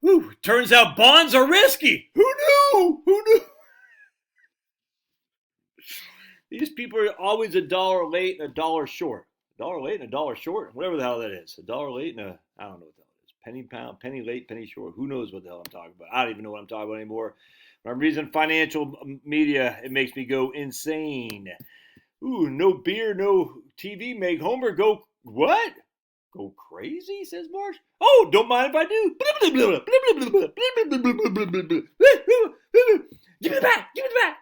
Whew, turns out bonds are risky. Who knew? Who knew? These people are always $1 late and $1 short. $1 late and $1 short, whatever the hell that is. $1 late and I don't know what the hell it is. Penny pound, penny late, penny short. Who knows what the hell I'm talking about? I don't even know what I'm talking about anymore. When I'm reading financial media, it makes me go insane. Ooh, no beer, no TV, make Homer go, what? Go crazy, says Marge. Oh, don't mind if I do. Give me the bat, give me the bat,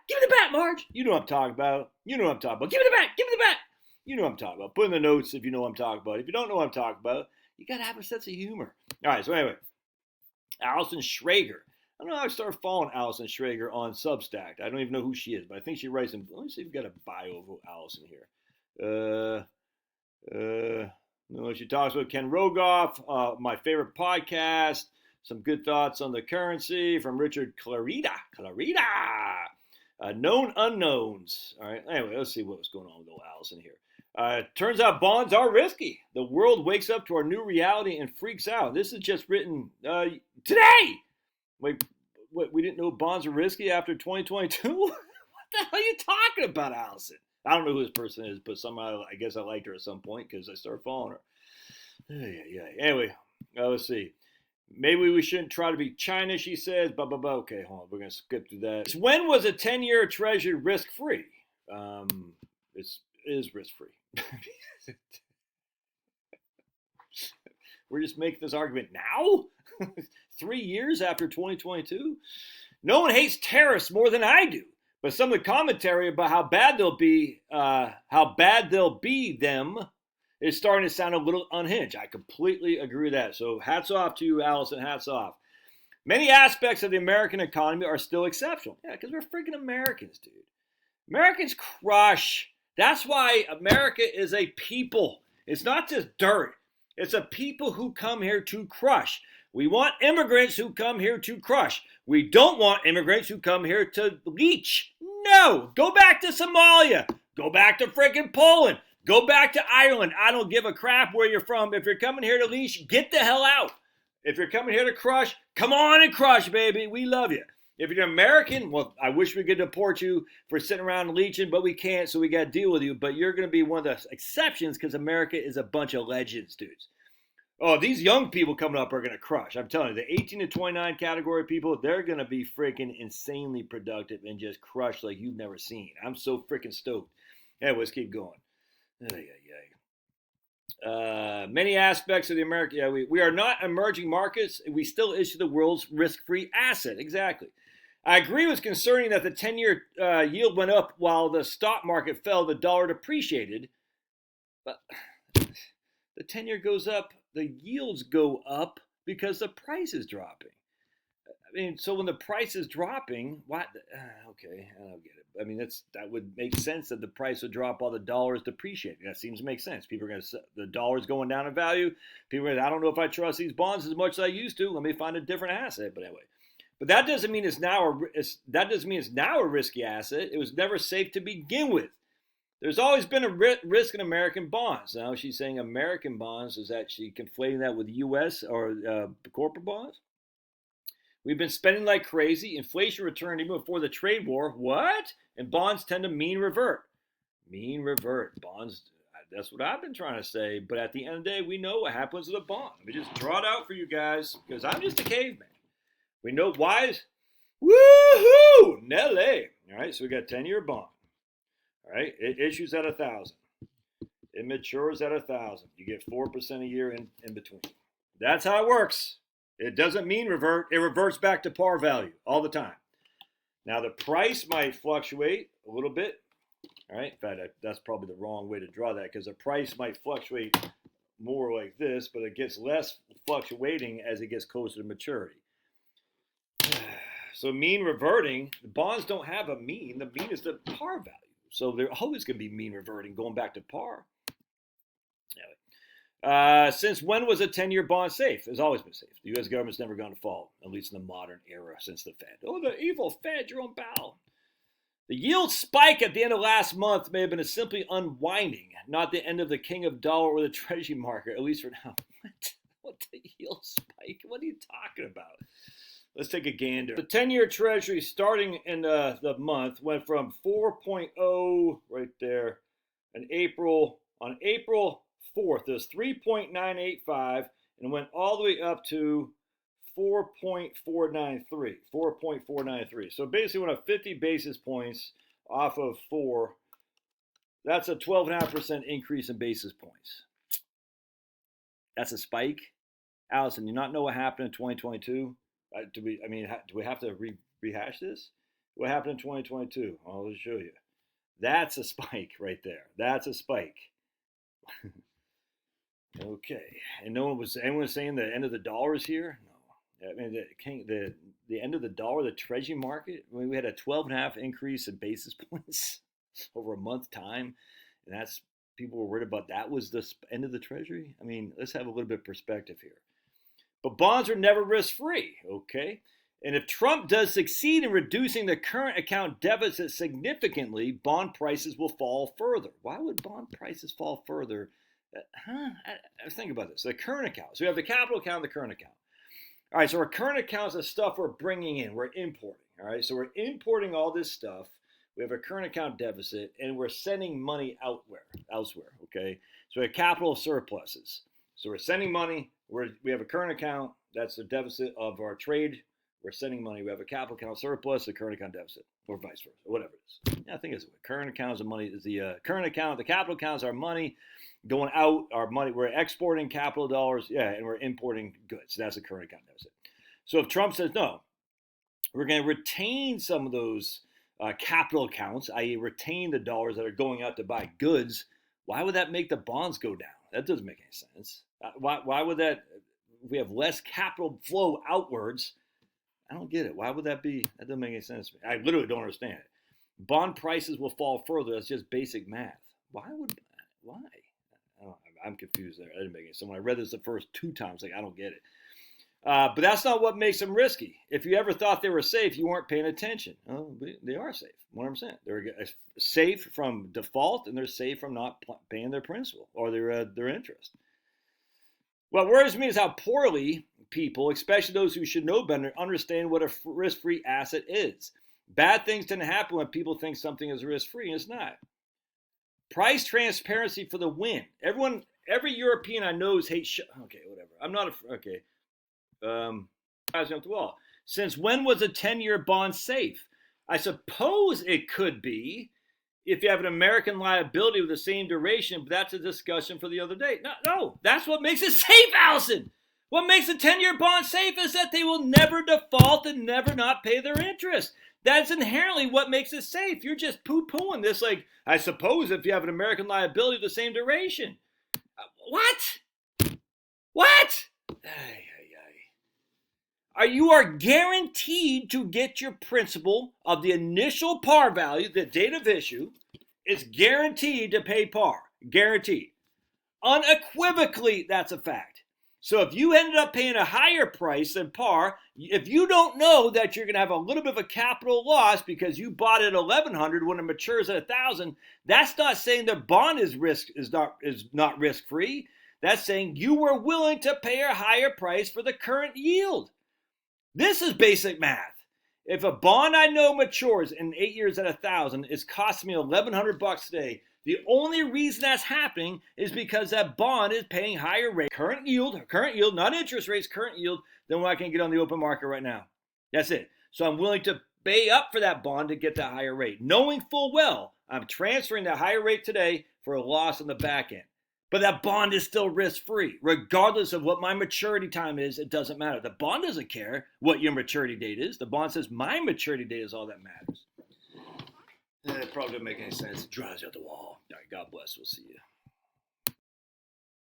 give me the bat, Marge. You know what I'm talking about. You know what I'm talking about. Give me the bat, give me the bat. You know what I'm talking about. Put in the notes if you know what I'm talking about. If you don't know what I'm talking about, you got to have a sense of humor. All right, so anyway, Allison Schrager. I don't know how I started following Allison Schrager on Substack. I don't even know who she is, but I think she writes in. Let me see if we've got a bio of Allison here. She talks about Ken Rogoff, my favorite podcast, some good thoughts on the currency from Richard Clarida. Known unknowns. All right, anyway, let's see what's going on with old Allison here. Turns out bonds are risky. The world wakes up to our new reality and freaks out. This is just written today. Wait, what? We didn't know bonds are risky after 2022? What the hell are you talking about, Allison? I don't know who this person is, but somehow I guess I liked her at some point because I started following her. Yeah. Anyway, let's see. Maybe we shouldn't try to be China, she says. Blah, blah, blah. Okay, hold on. We're going to skip through that. When was a 10-year treasury risk-free? It is risk-free. We're just making this argument now? 3 years after 2022? No one hates terrorists more than I do. But some of the commentary about how bad they'll be them is starting to sound a little unhinged. I completely agree with that. So hats off to you, Allison. Hats off. Many aspects of the American economy are still exceptional. Yeah, because we're freaking Americans, dude. Americans crush. That's why America is a people. It's not just dirt. It's a people who come here to crush. We want immigrants who come here to crush. We don't want immigrants who come here to leech. No, go back to Somalia. Go back to freaking Poland. Go back to Ireland. I don't give a crap where you're from. If you're coming here to leech, get the hell out. If you're coming here to crush, come on and crush, baby. We love you. If you're an American, well, I wish we could deport you for sitting around leeching, but we can't, so we got to deal with you. But you're going to be one of the exceptions because America is a bunch of legends, dudes. Oh, these young people coming up are going to crush. I'm telling you, the 18 to 29 category people, they're going to be freaking insanely productive and just crush like you've never seen. I'm so freaking stoked. Anyway, let's keep going. Many aspects of the American, we are not emerging markets. We still issue the world's risk-free asset. Exactly. I agree with concerning that the 10-year yield went up while the stock market fell, the dollar depreciated. But the 10-year goes up, the yields go up because the price is dropping. I mean, so when the price is dropping, what? Okay, I don't get it. I mean, that would make sense that the price would drop while the dollar is depreciating. That seems to make sense. People are going to, the dollar's going down in value. People are going to, I don't know if I trust these bonds as much as I used to. Let me find a different asset. But anyway, but that doesn't mean it's now a risky asset. It was never safe to begin with. There's always been a risk in American bonds. Now she's saying American bonds. Is that she conflating that with U.S. or corporate bonds? We've been spending like crazy. Inflation returned even before the trade war. What? And bonds tend to mean revert. Mean revert. Bonds, that's what I've been trying to say. But at the end of the day, we know what happens with a bond. Let me just draw it out for you guys because I'm just a caveman. We know why. Woohoo! Nelly. All right, so we got a 10-year bond. All right, it issues at 1,000. It matures at 1,000. You get 4% a year in between. That's how it works. It doesn't mean revert. It reverts back to par value all the time. Now, the price might fluctuate a little bit. All right, in fact, that's probably the wrong way to draw that because the price might fluctuate more like this, but it gets less fluctuating as it gets closer to maturity. So mean reverting, the bonds don't have a mean. The mean is the par value. So they're always going to be mean reverting, going back to par. Anyway, since when was a 10-year bond safe? It's always been safe. The U.S. government's never gone to fall, at least in the modern era since the Fed. Oh, the evil Fed, Jerome Powell. The yield spike at the end of last month may have been a simply unwinding, not the end of the king of dollar or the treasury market, at least for now. What What the yield spike? What are you talking about? Let's take a gander. The 10-year Treasury starting in the month went from 4.0 right there on April 4th. It was 3.985 and went all the way up to 4.493. 4.493. So basically went up 50 basis points off of 4. That's a 12.5% increase in basis points. That's a spike. Allison, you not know what happened in 2022? Do we have to rehash this? What happened in 2022? I'll just show you. That's a spike right there. That's a spike. Okay. And anyone saying the end of the dollar is here? No. I mean, the end of the dollar, the Treasury market, I mean, we had a 12.5 increase in basis points over a month time. And that's, people were worried about that was the end of the Treasury. I mean, let's have a little bit of perspective here. But bonds are never risk-free, okay? And if Trump does succeed in reducing the current account deficit significantly, bond prices will fall further. Why would bond prices fall further? Think about this. The current account. So we have the capital account and the current account. All right, so our current account is the stuff we're bringing in. We're importing, all right? So we're importing all this stuff. We have a current account deficit, and we're sending money elsewhere, okay? So we have capital surpluses. So we're sending money. We have a current account. That's the deficit of our trade. We're sending money. We have a capital account surplus, a current account deficit, or vice versa, whatever it is. Yeah, I think it's current account is the money. Is the current account. The capital account is our money going out. Our money. We're exporting capital dollars. Yeah, and we're importing goods. So that's a current account deficit. So if Trump says no, we're going to retain some of those capital accounts, i.e., retain the dollars that are going out to buy goods. Why would that make the bonds go down? That doesn't make any sense. Why would that? If we have less capital flow outwards, I don't get it. Why would that be? That doesn't make any sense to me. I literally don't understand it. Bond prices will fall further. That's just basic math. Why? I'm confused there. That didn't make any sense. When I read this the first 2 times, I don't get it. But that's not what makes them risky. If you ever thought they were safe, you weren't paying attention. Oh, they are safe, 100%. They're safe from default, and they're safe from not paying their principal or their interest. What worries me is how poorly people, especially those who should know better, understand what a risk-free asset is. Bad things tend to happen when people think something is risk-free, and it's not. Price transparency for the win. Every European I know hates. Okay, whatever. I'm not okay. Up the wall. Since when was a 10-year bond safe? I suppose it could be if you have an American liability with the same duration, but that's a discussion for the other day. No, that's what makes it safe, Allison. What makes a 10-year bond safe is that they will never default and never not pay their interest. That's inherently what makes it safe. You're just poo-pooing this I suppose if you have an American liability with the same duration. What? You are guaranteed to get your principal of the initial par value, the date of issue. It's guaranteed to pay par. Guaranteed. Unequivocally, that's a fact. So if you ended up paying a higher price than par, if you don't know that you're going to have a little bit of a capital loss because you bought it at $1,100 when it matures at $1,000, that's not saying the bond is not risk-free. That's saying you were willing to pay a higher price for the current yield. This is basic math. If a bond I know matures in 8 years at $1,000, it's costing me $1,100 today. The only reason that's happening is because that bond is paying higher rate, current yield, not interest rates, current yield, than what I can get on the open market right now. That's it. So I'm willing to pay up for that bond to get that higher rate, knowing full well I'm transferring that higher rate today for a loss on the back end. But that bond is still risk-free. Regardless of what my maturity time is, it doesn't matter. The bond doesn't care what your maturity date is. The bond says my maturity date is all that matters. It probably doesn't make any sense. It drives you out the wall. All right, God bless. We'll see you.